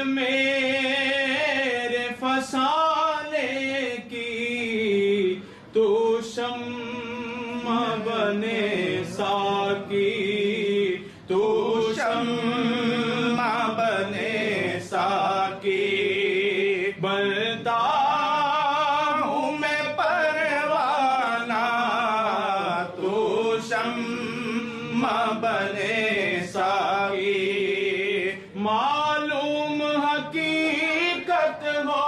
پھر میرے فسانے کی تو شمع بنے ساقی، تو شمع بنے ساقی، بلتا ہوں میں پروانہ تو شمع بنے ساقی، معلوم حقیقت ہو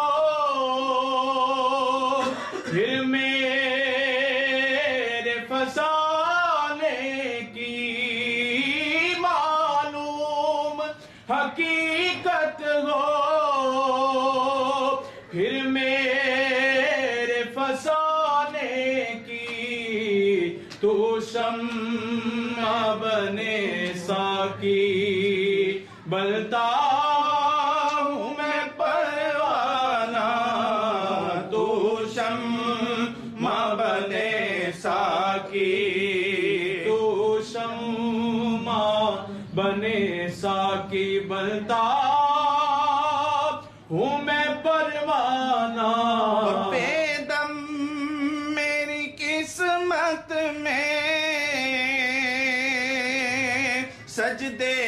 پھر میرے فسانے کی، معلوم حقیقت ہو پھر میرے فسانے کی تو شمع بنے ساقی، بلتا ہوں میں پروانہ تو شمع بنے ساقی، تو شمع بنے ساقی، بلتا ہوں میں پروانہ، بے دم میری قسمت میں سجدے